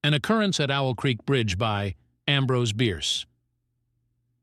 An Occurrence at Owl Creek Bridge by Ambrose Bierce.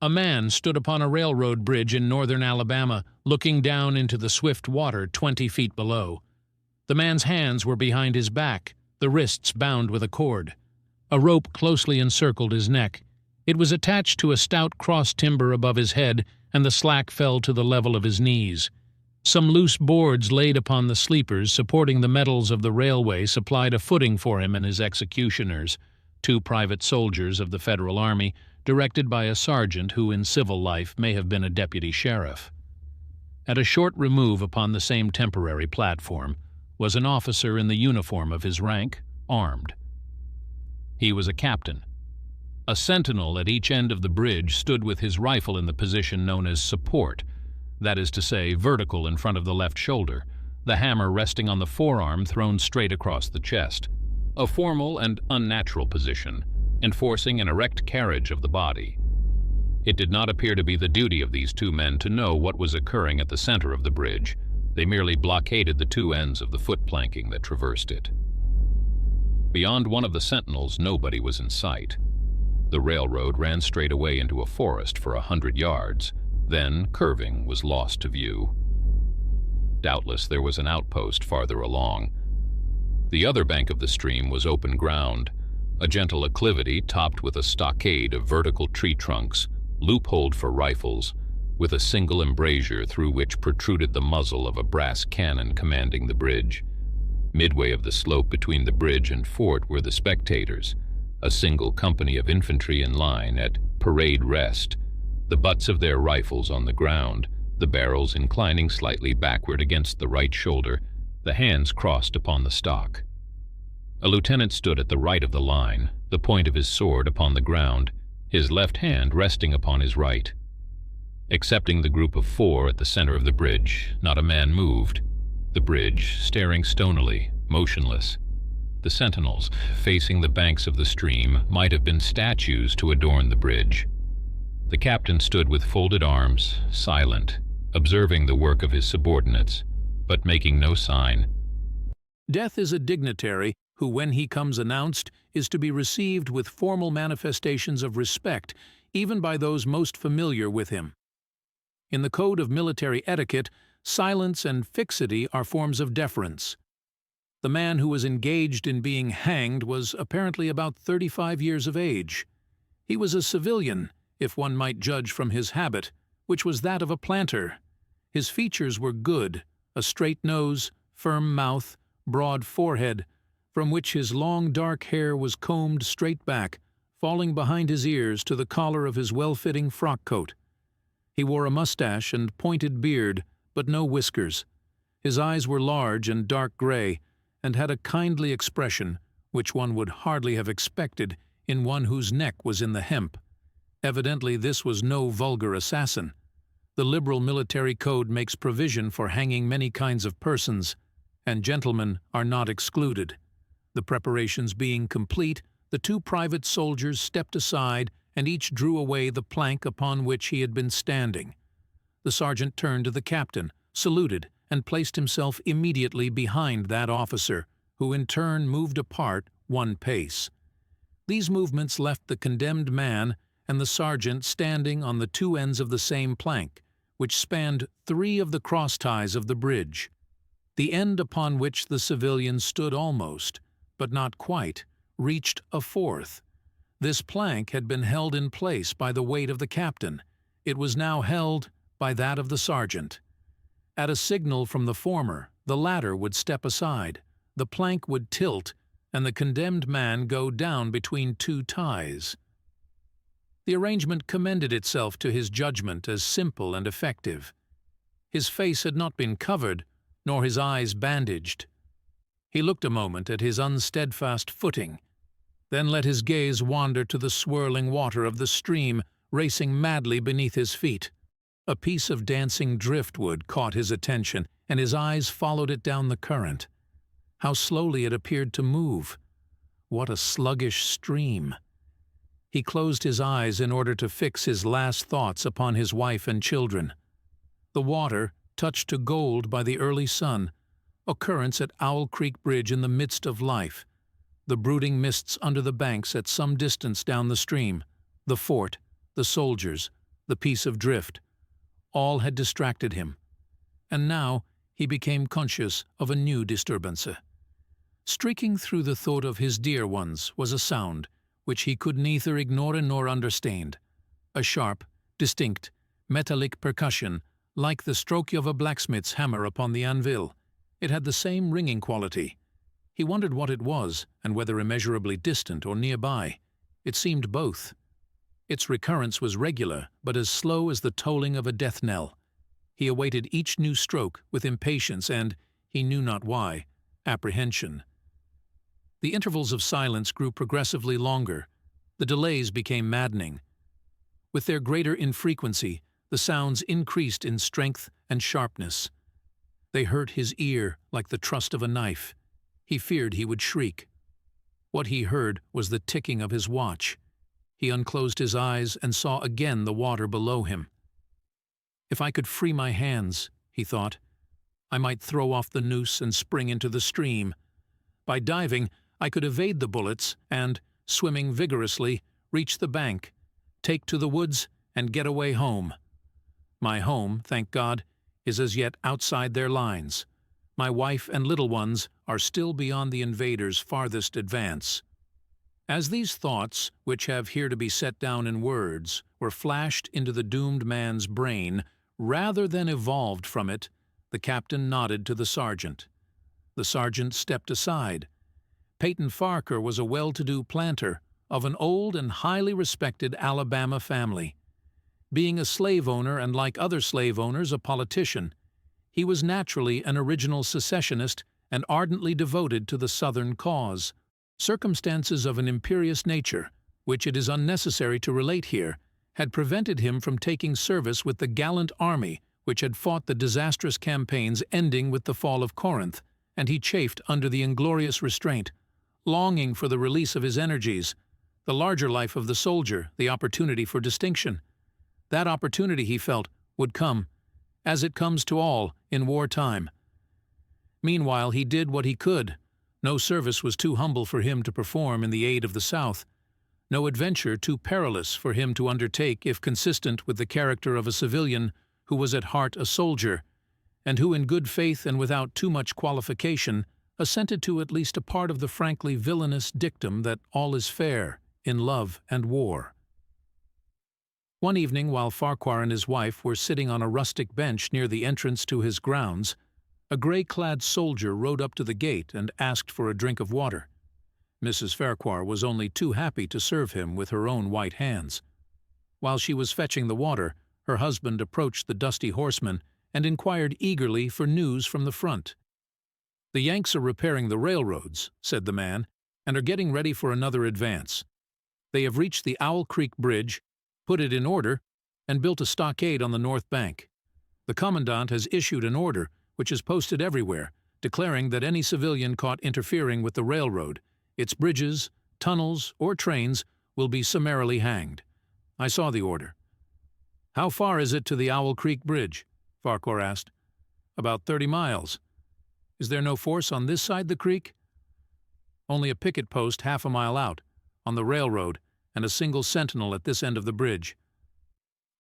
A man stood upon a railroad bridge in northern Alabama, looking down into the swift water 20 feet below. The man's hands were behind his back, the wrists bound with a cord. A rope closely encircled his neck. It was attached to a stout cross timber above his head, and the slack fell to the level of his knees. Some loose boards laid upon the sleepers supporting the metals of the railway supplied a footing for him and his executioners, 2 private soldiers of the Federal Army, directed by a sergeant who in civil life may have been a deputy sheriff. At a short remove upon the same temporary platform was an officer in the uniform of his rank, armed. He was a captain. A sentinel at each end of the bridge stood with his rifle in the position known as support, that is to say, vertical in front of the left shoulder, the hammer resting on the forearm thrown straight across the chest. A formal and unnatural position, enforcing an erect carriage of the body. It did not appear to be the duty of these 2 men to know what was occurring at the center of the bridge. They merely blockaded the 2 ends of the foot planking that traversed it. Beyond one of the sentinels, nobody was in sight. The railroad ran straight away into a forest for 100 yards, then, curving, was lost to view. Doubtless there was an outpost farther along. The other bank of the stream was open ground, a gentle acclivity topped with a stockade of vertical tree trunks, loopholed for rifles, with a single embrasure through which protruded the muzzle of a brass cannon commanding the bridge. Midway of the slope between the bridge and fort were the spectators, a single company of infantry in line at parade rest, the butts of their rifles on the ground, the barrels inclining slightly backward against the right shoulder, the hands crossed upon the stock. A lieutenant stood at the right of the line, the point of his sword upon the ground, his left hand resting upon his right. Excepting the group of 4 at the center of the bridge, not a man moved. The bridge, staring stonily, motionless. The sentinels, facing the banks of the stream, might have been statues to adorn the bridge. The captain stood with folded arms, silent, observing the work of his subordinates, but making no sign. Death is a dignitary who, when he comes announced, is to be received with formal manifestations of respect, even by those most familiar with him. In the code of military etiquette, silence and fixity are forms of deference. The man who was engaged in being hanged was apparently about 35 years of age. He was a civilian, if one might judge from his habit, which was that of a planter. His features were good, a straight nose, firm mouth, broad forehead, from which his long dark hair was combed straight back, falling behind his ears to the collar of his well-fitting frock coat. He wore a mustache and pointed beard, but no whiskers. His eyes were large and dark gray, and had a kindly expression, which one would hardly have expected in one whose neck was in the hemp. Evidently this was no vulgar assassin. The liberal military code makes provision for hanging many kinds of persons, and gentlemen are not excluded. The preparations being complete, the 2 private soldiers stepped aside and each drew away the plank upon which he had been standing. The sergeant turned to the captain, saluted, and placed himself immediately behind that officer, who in turn moved apart 1 pace. These movements left the condemned man and the sergeant standing on the 2 ends of the same plank, which spanned 3 of the cross ties of the bridge. The end upon which the civilian stood almost, but not quite, reached a 4th. This plank had been held in place by the weight of the captain. It was now held by that of the sergeant. At a signal from the former, the latter would step aside, the plank would tilt, and the condemned man go down between 2 ties. The arrangement commended itself to his judgment as simple and effective. His face had not been covered, nor his eyes bandaged. He looked a moment at his unsteadfast footing, then let his gaze wander to the swirling water of the stream racing madly beneath his feet. A piece of dancing driftwood caught his attention, and his eyes followed it down the current. How slowly it appeared to move! What a sluggish stream! He closed his eyes in order to fix his last thoughts upon his wife and children. The water, touched to gold by the early sun, occurrence at Owl Creek Bridge in the midst of life. the brooding mists under the banks at some distance down the stream, the fort, the soldiers, the piece of drift, all had distracted him, and now he became conscious of a new disturbance. Streaking through the thought of his dear ones was a sound which he could neither ignore nor understand, a sharp, distinct, metallic percussion like the stroke of a blacksmith's hammer upon the anvil. It had the same ringing quality. He wondered what it was, and whether immeasurably distant or nearby. It seemed both. Its recurrence was regular, but as slow as the tolling of a death knell. He awaited each new stroke with impatience and, he knew not why, apprehension. The intervals of silence grew progressively longer. The delays became maddening. With their greater infrequency, the sounds increased in strength and sharpness. They hurt his ear like the thrust of a knife. He feared he would shriek. What he heard was the ticking of his watch. He unclosed his eyes and saw again the water below him. If I could free my hands, he thought, I might throw off the noose and spring into the stream. By diving, I could evade the bullets and, swimming vigorously, reach the bank, take to the woods, and get away home. My home, thank God, is as yet outside their lines. My wife and little ones are still beyond the invaders' farthest advance. As these thoughts, which have here to be set down in words, were flashed into the doomed man's brain, rather than evolved from it, the captain nodded to the sergeant. The sergeant stepped aside. Peyton Farquhar was a well-to-do planter of an old and highly respected Alabama family. Being a slave owner and, like other slave owners, a politician, he was naturally an original secessionist and ardently devoted to the Southern cause. Circumstances of an imperious nature, which it is unnecessary to relate here, had prevented him from taking service with the gallant army which had fought the disastrous campaigns ending with the fall of Corinth, and he chafed under the inglorious restraint, longing for the release of his energies, the larger life of the soldier, the opportunity for distinction. That opportunity, he felt, would come, as it comes to all in wartime. Meanwhile, he did what he could. No service was too humble for him to perform in the aid of the South, no adventure too perilous for him to undertake if consistent with the character of a civilian who was at heart a soldier, and who in good faith and without too much qualification assented to at least a part of the frankly villainous dictum that all is fair in love and war. One evening, while Farquhar and his wife were sitting on a rustic bench near the entrance to his grounds, a gray-clad soldier rode up to the gate and asked for a drink of water. Mrs. Farquhar was only too happy to serve him with her own white hands. While she was fetching the water, her husband approached the dusty horseman and inquired eagerly for news from the front. "The Yanks are repairing the railroads," said the man, "and are getting ready for another advance. They have reached the Owl Creek Bridge, put it in order, and built a stockade on the north bank. The commandant has issued an order, which is posted everywhere, declaring that any civilian caught interfering with the railroad, its bridges, tunnels, or trains will be summarily hanged. I saw the order." "How far is it to the Owl Creek Bridge?" Farquhar asked. "About 30 miles. Is there no force on this side the creek?" "Only a picket post half a mile out, on the railroad, and a single sentinel at this end of the bridge.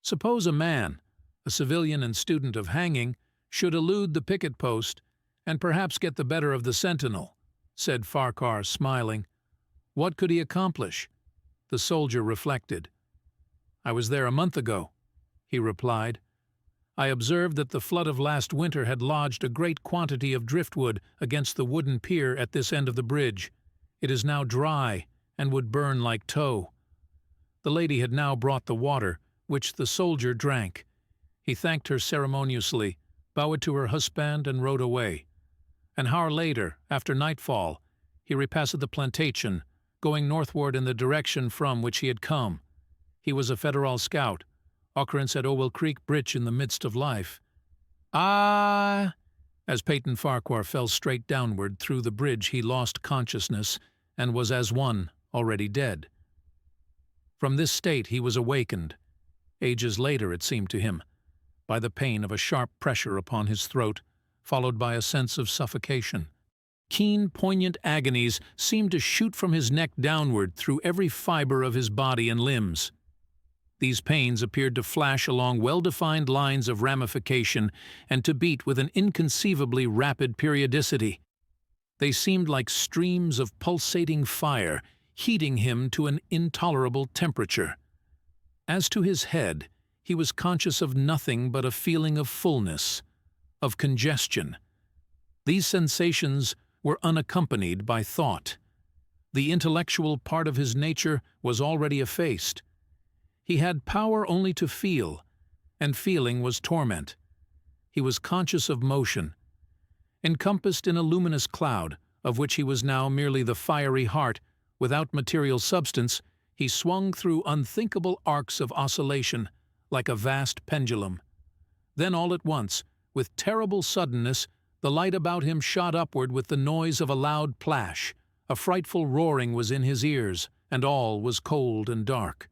Suppose a man, a civilian and student of hanging, should elude the picket post and perhaps get the better of the sentinel," said Farquhar, smiling. "What could he accomplish?" The soldier reflected. "I was there a month ago," he replied. "I observed that the flood of last winter had lodged a great quantity of driftwood against the wooden pier at this end of the bridge. It is now dry and would burn like tow." The lady had now brought the water, which the soldier drank. He thanked her ceremoniously, bowed to her husband, and rode away. An hour later, after nightfall, he repassed the plantation, going northward in the direction from which he had come. He was a Federal scout. Occurrence at Owl Creek Bridge in the midst of life. "Ah!" As Peyton Farquhar fell straight downward through the bridge, he lost consciousness and was as one already dead. From this state he was awakened, ages later it seemed to him, by the pain of a sharp pressure upon his throat, followed by a sense of suffocation. Keen, poignant agonies seemed to shoot from his neck downward through every fiber of his body and limbs. These pains appeared to flash along well-defined lines of ramification and to beat with an inconceivably rapid periodicity. They seemed like streams of pulsating fire, heating him to an intolerable temperature. As to his head, he was conscious of nothing but a feeling of fullness, of congestion. These sensations were unaccompanied by thought. The intellectual part of his nature was already effaced. He had power only to feel, and feeling was torment. He was conscious of motion. Encompassed in a luminous cloud, of which he was now merely the fiery heart, without material substance, he swung through unthinkable arcs of oscillation, like a vast pendulum. Then all at once, with terrible suddenness, the light about him shot upward with the noise of a loud plash. A frightful roaring was in his ears, and all was cold and dark.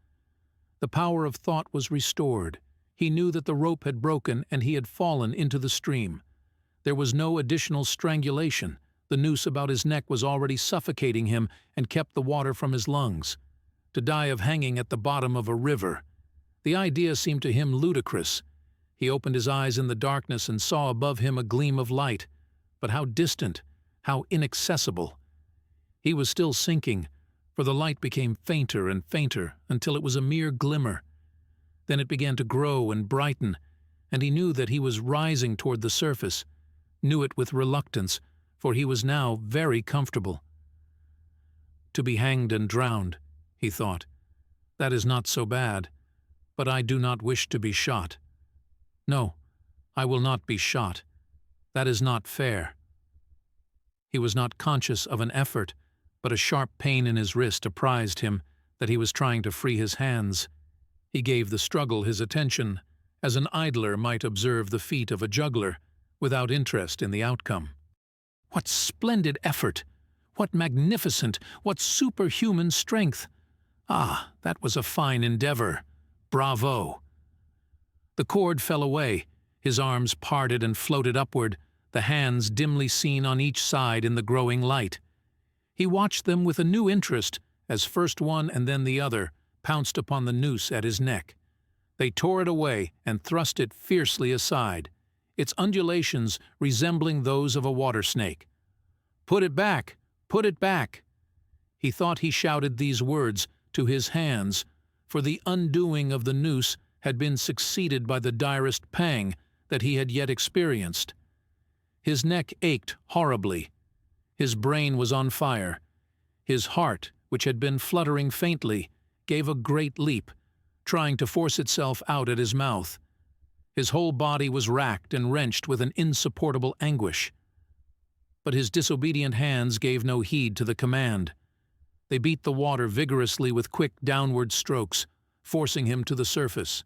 The power of thought was restored. He knew that the rope had broken and he had fallen into the stream. There was no additional strangulation. The noose about his neck was already suffocating him and kept the water from his lungs. To die of hanging at the bottom of a river. The idea seemed to him ludicrous. He opened his eyes in the darkness and saw above him a gleam of light. But how distant, how inaccessible. He was still sinking, for the light became fainter and fainter until it was a mere glimmer. Then it began to grow and brighten, and he knew that he was rising toward the surface, knew it with reluctance, for he was now very comfortable. To be hanged and drowned, he thought, that is not so bad, but I do not wish to be shot. No, I will not be shot. That is not fair. He was not conscious of an effort, but a sharp pain in his wrist apprised him that he was trying to free his hands. He gave the struggle his attention, as an idler might observe the feat of a juggler, without interest in the outcome. What splendid effort! What magnificent, what superhuman strength! Ah, that was a fine endeavor. Bravo! The cord fell away, his arms parted and floated upward, the hands dimly seen on each side in the growing light. He watched them with a new interest as first one and then the other pounced upon the noose at his neck. They tore it away and thrust it fiercely aside, its undulations resembling those of a water snake. "Put it back! Put it back!" He thought he shouted these words to his hands, for the undoing of the noose had been succeeded by the direst pang that he had yet experienced. His neck ached horribly. His brain was on fire. His heart, which had been fluttering faintly, gave a great leap, trying to force itself out at his mouth. His whole body was racked and wrenched with an insupportable anguish. But his disobedient hands gave no heed to the command. They beat the water vigorously with quick downward strokes, forcing him to the surface.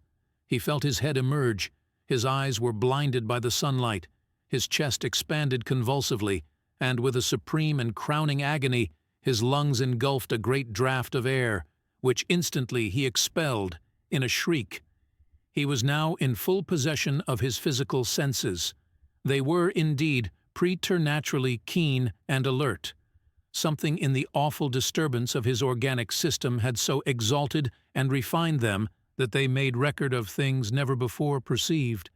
He felt his head emerge. His eyes were blinded by the sunlight. His chest expanded convulsively, and with a supreme and crowning agony, his lungs engulfed a great draught of air, which instantly he expelled in a shriek. He was now in full possession of his physical senses. They were, indeed, preternaturally keen and alert. Something in the awful disturbance of his organic system had so exalted and refined them that they made record of things never before perceived.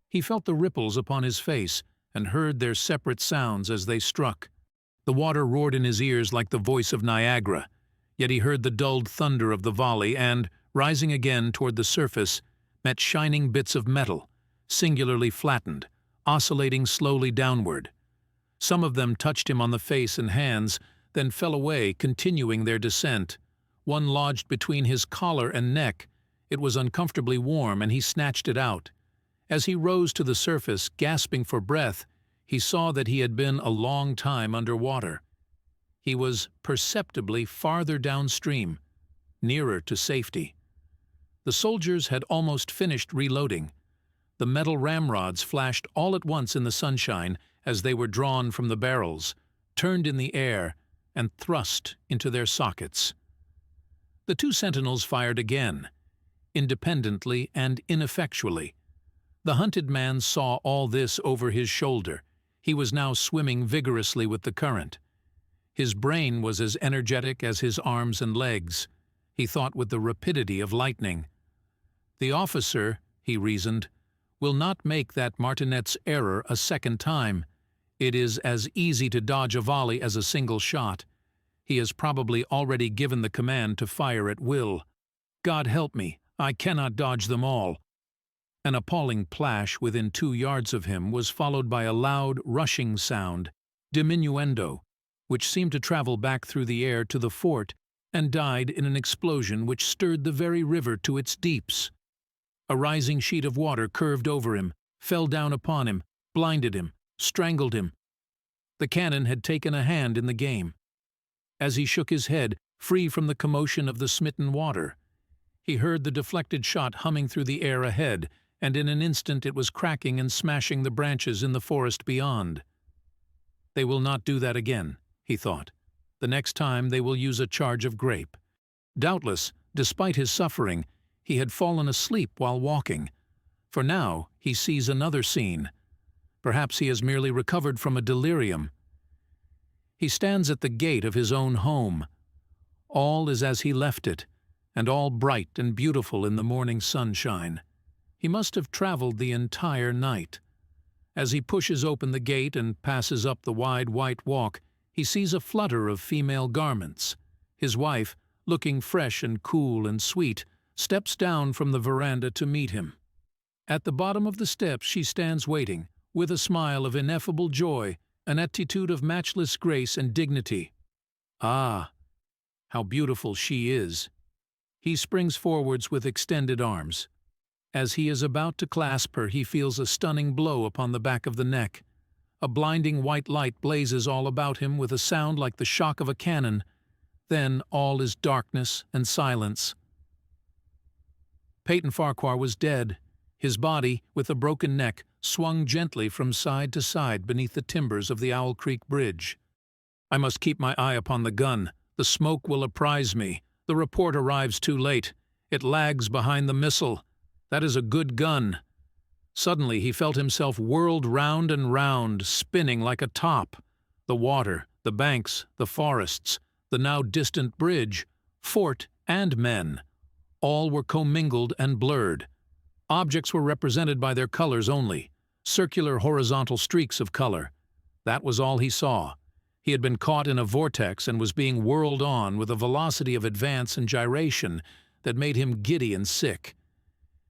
He felt the ripples upon his face and heard their separate sounds as they struck. The water roared in his ears like the voice of Niagara, yet he heard the dulled thunder of the volley and, rising again toward the surface, met shining bits of metal, singularly flattened, oscillating slowly downward. Some of them touched him on the face and hands, then fell away, continuing their descent. One lodged between his collar and neck. It was uncomfortably warm, and he snatched it out. As he rose to the surface, gasping for breath, he saw that he had been a long time under water. He was perceptibly farther downstream, nearer to safety. The soldiers had almost finished reloading. The metal ramrods flashed all at once in the sunshine as they were drawn from the barrels, turned in the air, and thrust into their sockets. The two sentinels fired again, independently and ineffectually. The hunted man saw all this over his shoulder. He was now swimming vigorously with the current. His brain was as energetic as his arms and legs. He thought with the rapidity of lightning. The officer, he reasoned, will not make that martinet's error a second time. It is as easy to dodge a volley as a single shot. He has probably already given the command to fire at will. God help me, I cannot dodge them all. An appalling plash within 2 yards of him was followed by a loud, rushing sound, diminuendo, which seemed to travel back through the air to the fort and died in an explosion which stirred the very river to its deeps. A rising sheet of water curved over him, fell down upon him, blinded him, strangled him. The cannon had taken a hand in the game. As he shook his head, free from the commotion of the smitten water, he heard the deflected shot humming through the air ahead, and in an instant it was cracking and smashing the branches in the forest beyond. They will not do that again, he thought. The next time they will use a charge of grape. Doubtless, despite his suffering, he had fallen asleep while walking, for now he sees another scene. Perhaps he has merely recovered from a delirium. He stands at the gate of his own home. All is as he left it, and all bright and beautiful in the morning sunshine. He must have traveled the entire night. As he pushes open the gate and passes up the wide white walk, he sees a flutter of female garments. His wife, looking fresh and cool and sweet, steps down from the veranda to meet him. At the bottom of the steps she stands waiting, with a smile of ineffable joy, an attitude of matchless grace and dignity. Ah, how beautiful she is! He springs forwards with extended arms. As he is about to clasp her, he feels a stunning blow upon the back of the neck. A blinding white light blazes all about him with a sound like the shock of a cannon. Then all is darkness and silence. Peyton Farquhar was dead. His body, with a broken neck, swung gently from side to side beneath the timbers of the Owl Creek Bridge. I must keep my eye upon the gun. The smoke will apprise me. The report arrives too late. It lags behind the missile. That is a good gun. Suddenly he felt himself whirled round and round, spinning like a top. The water, the banks, the forests, the now distant bridge, fort and men, all were commingled and blurred. Objects were represented by their colors only, circular horizontal streaks of color. That was all he saw. He had been caught in a vortex and was being whirled on with a velocity of advance and gyration that made him giddy and sick.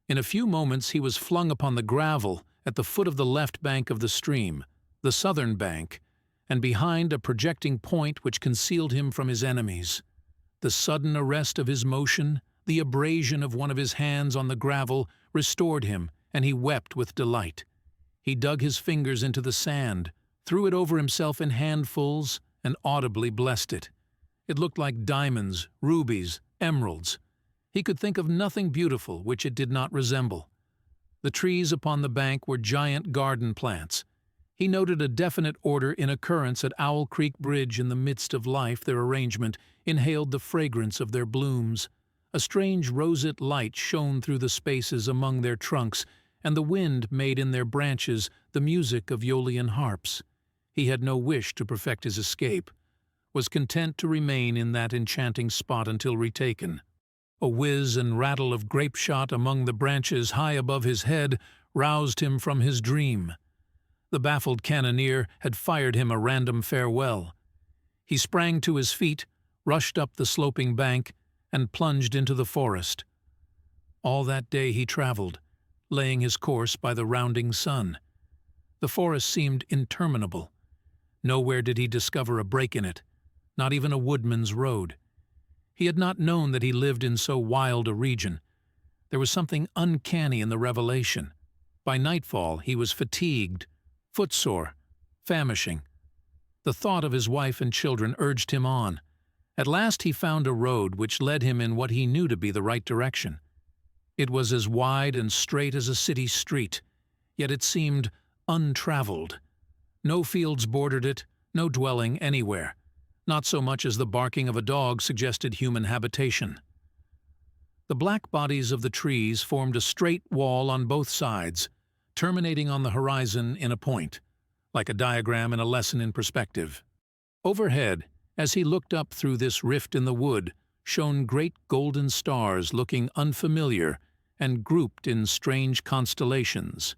In a few moments he was flung upon the gravel at the foot of the left bank of the stream, the southern bank, and behind a projecting point which concealed him from his enemies. The sudden arrest of his motion, the abrasion of one of his hands on the gravel, restored him, and he wept with delight. He dug his fingers into the sand, threw it over himself in handfuls, and audibly blessed it. It looked like diamonds, rubies, emeralds. He could think of nothing beautiful which it did not resemble. The trees upon the bank were giant garden plants. He noted a definite order in occurrence at Owl Creek Bridge. In the midst of life, their arrangement inhaled the fragrance of their blooms. A strange roseate light shone through the spaces among their trunks, and the wind made in their branches the music of Aeolian harps. He had no wish to perfect his escape, was content to remain in that enchanting spot until retaken. A whiz and rattle of grape shot among the branches high above his head roused him from his dream. The baffled cannoneer had fired him a random farewell. He sprang to his feet, rushed up the sloping bank, and plunged into the forest. All that day he traveled, laying his course by the rounding sun. The forest seemed interminable. Nowhere did he discover a break in it, not even a woodman's road. He had not known that he lived in so wild a region. There was something uncanny in the revelation. By nightfall he was fatigued, footsore, famishing. The thought of his wife and children urged him on. At last he found a road which led him in what he knew to be the right direction. It was as wide and straight as a city street, yet it seemed untraveled. No fields bordered it, no dwelling anywhere. Not so much as the barking of a dog suggested human habitation. The black bodies of the trees formed a straight wall on both sides, terminating on the horizon in a point. like a diagram in a lesson in perspective. Overhead, as he looked up through this rift in the wood, shone great golden stars looking unfamiliar and grouped in strange constellations.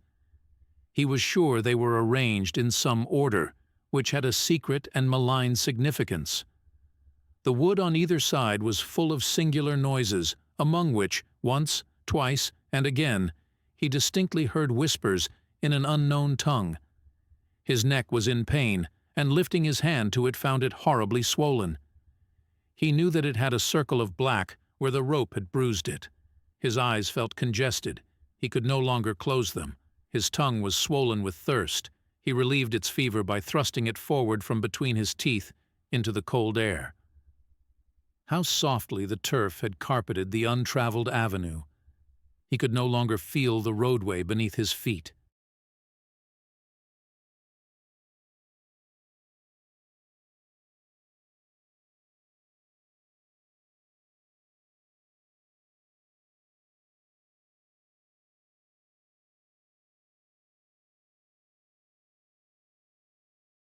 He was sure they were arranged in some order, which had a secret and malign significance. The wood on either side was full of singular noises, among which, once, twice, and again, he distinctly heard whispers in an unknown tongue. His neck was in pain, and lifting his hand to it found it horribly swollen. He knew that it had a circle of black where the rope had bruised it. His eyes felt congested. He could no longer close them. His tongue was swollen with thirst. He relieved its fever by thrusting it forward from between his teeth into the cold air. How softly the turf had carpeted the untraveled avenue. He could no longer feel the roadway beneath his feet.